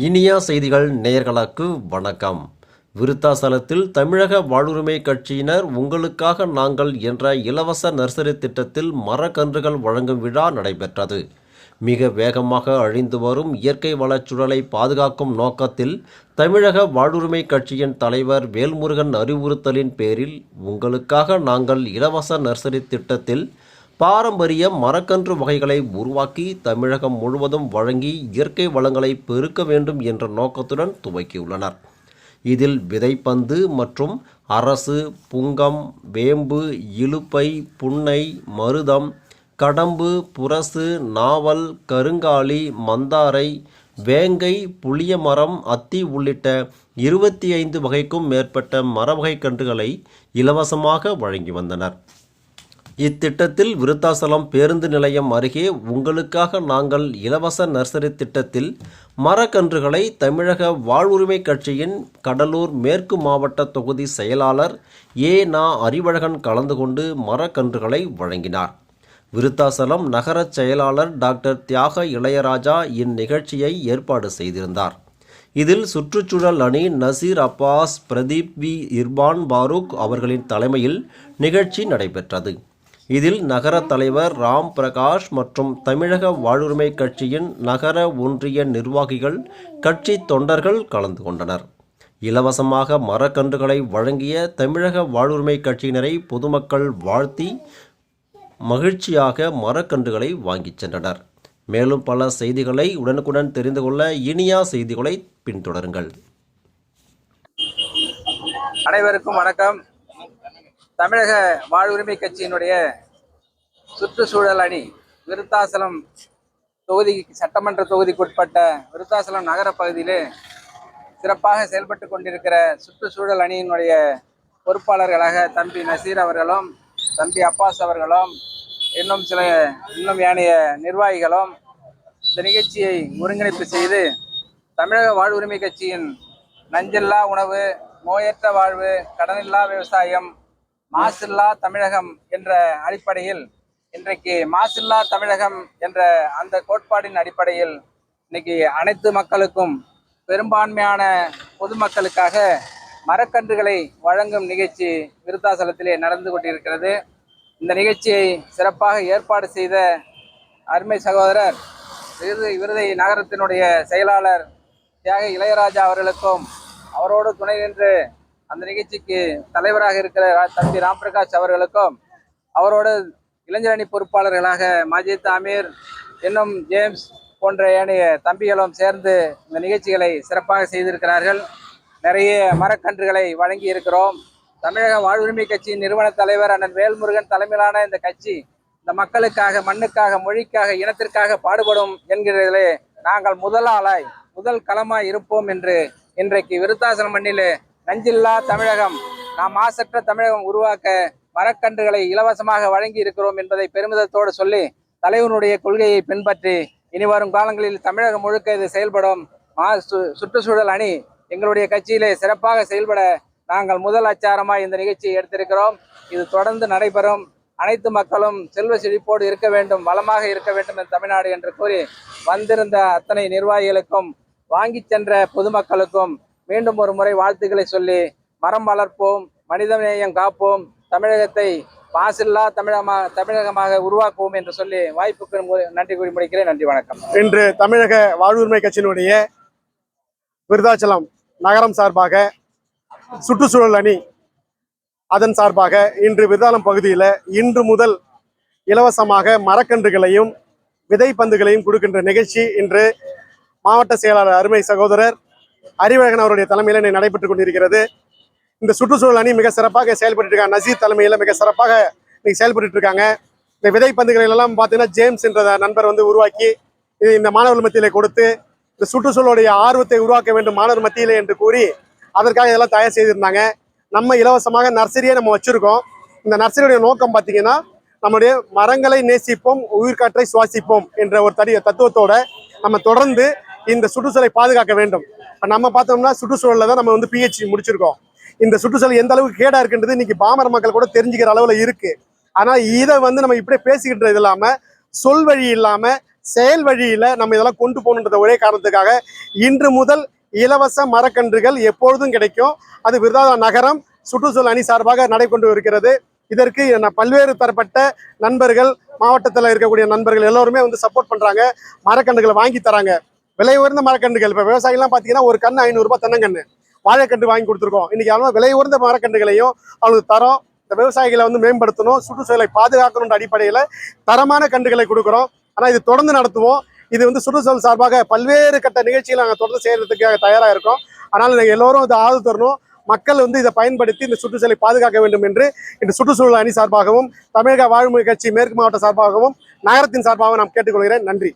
இனியா செய்திகள் நேயர்களுக்கு வணக்கம். விருத்தாசலத்தில் தமிழக வாழ்வுரிமை கட்சியினர் உங்களுக்காக நாங்கள் என்ற இலவச நர்சரி திட்டத்தில் மரக்கன்றுகள் வழங்கும் விழா நடைபெற்றது. மிக வேகமாக அழிந்து வரும் இயற்கை வளச்சூழலை பாதுகாக்கும் நோக்கத்தில் தமிழக வாழ்வுரிமை கட்சியின் தலைவர் வேல்முருகன் அறிவுறுத்தலின் பேரில் உங்களுக்காக நாங்கள் இலவச நர்சரி திட்டத்தில் பாரம்பரிய மரக்கன்று வகைகளை உருவாக்கி தமிழகம் முழுவதும் வழங்கி இயற்கை வளங்களை பெருக்க வேண்டும் என்ற நோக்கத்துடன் துவக்கியுள்ளனர். இதில் விதைப்பந்து மற்றும் அரசு, புங்கம், வேம்பு, இலுப்பை, புன்னை, மருதம், கடம்பு, புரசு, நாவல், கருங்காலி, மந்தாரை, வேங்கை, புளியமரம், அத்தி உள்ளிட்ட 25 வகைக்கும் மேற்பட்ட மரவகை கன்றுகளை இலவசமாக வழங்கி வந்தனர். இத்திட்டத்தில் விருத்தாசலம் பேருந்து நிலையம் அருகே உங்களுக்காக நாங்கள் இலவச நர்சரி திட்டத்தில் மரக்கன்றுகளை தமிழக வாழ்வுரிமை கட்சியின் கடலூர் மேற்கு மாவட்ட தொகுதி செயலாளர் நா. அறிவழகன் கலந்து கொண்டு மரக்கன்றுகளை வழங்கினார். விருத்தாசலம் நகர செயலாளர் டாக்டர் தியாக இளையராஜா இந்நிகழ்ச்சியை ஏற்பாடு செய்திருந்தார். இதில் சுற்றுச்சூழல் அணி நசீர் அப்பாஸ், பிரதீப் வி. இர்பான் பாரூக் அவர்களின் தலைமையில் நிகழ்ச்சி நடைபெற்றது. இதில் நகர தலைவர் ராம் பிரகாஷ் மற்றும் தமிழக வாழ்வுரிமை கட்சியின் நகர ஒன்றிய நிர்வாகிகள், கட்சி தொண்டர்கள் கலந்து கொண்டனர். இலவசமாக மரக்கன்றுகளை வழங்கிய தமிழக வாழ்வுரிமை கட்சியினரை பொதுமக்கள் வாழ்த்தி மகிழ்ச்சியாக மரக்கன்றுகளை வாங்கிச் சென்றனர். மேலும் பல செய்திகளை உடனுக்குடன் தெரிந்து கொள்ள இனியா செய்திகளை பின்தொடருங்கள். அனைவருக்கும் வணக்கம். தமிழக வாழ்வுரிமை கட்சியினுடைய சுற்றுச்சூழல் அணி விருத்தாசலம் தொகுதி, சட்டமன்ற தொகுதிக்குட்பட்ட விருத்தாசலம் நகர பகுதியிலே சிறப்பாக செயல்பட்டு கொண்டிருக்கிற சுற்றுச்சூழல் அணியினுடைய பொறுப்பாளர்களாக தம்பி நசீர் அவர்களும், தம்பி அப்பாஸ் அவர்களும், இன்னும் ஏனைய நிர்வாகிகளும் இந்த நிகழ்ச்சியை ஒருங்கிணைப்பு செய்து தமிழக வாழ்வுரிமை கட்சியின் நஞ்சில்லா உணவு, நோயற்ற வாழ்வு, கடனில்லா விவசாயம், மாசில்லா தமிழகம் என்ற அடிப்படையில் இன்றைக்கு மாசில்லா தமிழகம் என்ற அந்த கோட்பாடின் அடிப்படையில் இன்னைக்கு அனைத்து மக்களுக்கும், பெரும்பான்மையான பொதுமக்களுக்காக மரக்கன்றுகளை வழங்கும் நிகழ்ச்சி விருத்தாசலத்திலே நடந்து கொண்டிருக்கிறது. இந்த நிகழ்ச்சியை சிறப்பாக ஏற்பாடு செய்த அருமை சகோதரர் விருதை நகரத்தினுடைய செயலாளர் தியாக இளையராஜா அவர்களுக்கும், அவரோடு துணை நின்று அந்த நிகழ்ச்சிக்கு தலைவராக இருக்கிற தம்பி ராம் பிரகாஷ் அவர்களுக்கும், அவரோடு இளைஞரணி பொறுப்பாளர்களாக மஜித், அமீர், இன்னும் ஜேம்ஸ் போன்ற ஏனைய தம்பிகளும் சேர்ந்து இந்த நிகழ்ச்சிகளை சிறப்பாக செய்திருக்கிறார்கள். நிறைய மரக்கன்றுகளை வழங்கி இருக்கிறோம். தமிழக வாழ்வுரிமை கட்சியின் நிறுவன தலைவர் அண்ணன் வேல்முருகன் தலைமையிலான இந்த கட்சி இந்த மக்களுக்காக, மண்ணுக்காக, மொழிக்காக, இனத்திற்காக பாடுபடும் என்கிறதிலே நாங்கள் முதல் களமாய் இருப்போம் என்று இன்றைக்கு விருத்தாசலம் மண்ணிலே நஞ்சில்லா தமிழகம், நாம் மாசற்ற தமிழகம் உருவாக்க மரக்கன்றுகளை இலவசமாக வழங்கி இருக்கிறோம் என்பதை பெருமிதத்தோடு சொல்லி, தலைவனுடைய கொள்கையை பின்பற்றி இனி வரும் காலங்களில் தமிழகம் முழுக்க இது செயல்படும். சுற்றுச்சூழல் அணி எங்களுடைய கட்சியிலே சிறப்பாக செயல்பட நாங்கள் முதல் அச்சாரமாய் இந்த நிகழ்ச்சியை எடுத்திருக்கிறோம். இது தொடர்ந்து நடைபெறும். அனைத்து மக்களும் செல்வ செழிப்போடு இருக்க வேண்டும், வளமாக இருக்க வேண்டும் என் தமிழ்நாடு என்று கூறி வந்திருந்த அத்தனை நிர்வாகிகளுக்கும், வாங்கி சென்ற பொதுமக்களுக்கும் மீண்டும் ஒரு முறை வாழ்த்துக்களை சொல்லி, மரம் வளர்ப்போம், மனிதநேயம் காப்போம், தமிழகத்தை மாசில்லா தமிழகமாக உருவாக்குவோம் என்று சொல்லி வாய்ப்புக்கு நன்றி கூறி முடிக்கிறேன். நன்றி, வணக்கம். இன்று தமிழக வாழ்வுரிமை கட்சியினுடைய விருத்தாச்சலம் நகரம் சார்பாக சுற்றுச்சூழல் அணி அதன் சார்பாக இன்று விருத்தாச்சலம் பகுதியில் இன்று முதல் இலவசமாக மரக்கன்றுகளையும் விதைப்பந்துகளையும் கொடுக்கின்ற நிகழ்ச்சி இன்று மாவட்ட செயலாளர் அருமை சகோதரர் அறிவழகன் அவருடைய தலைமையில் நடைபெற்றுக் கொண்டிருக்கிறது. இந்த சுற்றுச்சூழல் அணி மிக சிறப்பாக செயல்பட்டு இருக்காங்க. நசீர் தலைமையில் மிக சிறப்பாக இன்னைக்கு செயல்பட்டு இருக்காங்க. இந்த விதைப்பந்துகள் எல்லாம் பார்த்தீங்கன்னா ஜேம்ஸ் என்ற நண்பர் உருவாக்கி இந்த மாணவர்கள் மத்தியிலே கொடுத்து இந்த சுற்றுச்சூழலுடைய ஆர்வத்தை உருவாக்க வேண்டும் மாணவர் மத்தியிலே என்று கூறி அதற்காக இதெல்லாம் தயார் செய்திருந்தாங்க. நம்ம இலவசமாக நர்சரியை நம்ம வச்சிருக்கோம். இந்த நர்சரியுடைய நோக்கம் பார்த்தீங்கன்னா நம்முடைய மரங்களை நேசிப்போம், உயிர்காற்றை சுவாசிப்போம் என்ற ஒரு தத்துவத்தோட நம்ம தொடர்ந்து இந்த சுற்றுச்சூழலை பாதுகாக்க வேண்டும். இப்போ நம்ம பார்த்தோம்னா சுற்றுச்சூழலில் தான் நம்ம PhD முடிச்சிருக்கோம். இந்த சுற்றுச்சூழல் எந்த அளவுக்கு கேடா இருக்குன்றது இன்னைக்கு பாமர மக்கள் கூட தெரிஞ்சுக்கிற அளவுல இருக்கு. ஆனா இதை நம்ம இப்படியே பேசிக்கிட்டு இல்லாம, சொல் வழி இல்லாம செயல் வழியில நம்ம இதெல்லாம் கொண்டு போகணுன்ற ஒரே காரணத்துக்காக இன்று முதல் இலவச மரக்கன்றுகள் எப்பொழுதும் கிடைக்கும். அது விருதாச்சலம் நகரம் சுற்றுச்சூழல் அணி சார்பாக நடைபெற்று இருக்கிறது. இதற்கு பல்வேறு தரப்பட்ட நண்பர்கள், மாவட்டத்தில் இருக்கக்கூடிய நண்பர்கள் எல்லோருமே வந்து சப்போர்ட் பண்றாங்க. மரக்கன்றுகளை வாங்கி தராங்க. விலை உயர்ந்த மரக்கன்றுகள். இப்போ விவசாயிகள்லாம் பார்த்தீங்கன்னா ஒரு கன்று 500 ரூபாய் தென்னங்கன்று வாழைக்கன்று வாங்கி கொடுத்துருக்கோம். இன்னைக்கு அவங்க விலை உயர்ந்த மரக்கன்றுகளையும் அவங்களுக்கு தரோம். இந்த விவசாயிகளை வந்து மேம்படுத்தணும், சுற்றுச்சூழலை பாதுகாக்கணுன்ற அடிப்படையில் தரமான கன்றுகளை கொடுக்குறோம். ஆனால் இது தொடர்ந்து நடத்துவோம். இது வந்து சுற்றுச்சூழல் சார்பாக பல்வேறு கட்ட நிகழ்ச்சிகளை நாங்கள் தொடர்ந்து செய்யறதுக்காக தயாராக இருக்கோம். அதனால் நீங்கள் எல்லோரும் இதை ஆதரவு தரணும். மக்கள் வந்து இதை பயன்படுத்தி இந்த சுற்றுச்சூழலை பாதுகாக்க வேண்டும் என்று இந்த சுற்றுச்சூழல் அணி சார்பாகவும் தமிழக வாழ்வுரிமை கட்சி மேற்கு மாவட்ட சார்பாகவும் நகரத்தின் சார்பாகவும் நான் கேட்டுக்கொள்கிறேன். நன்றி.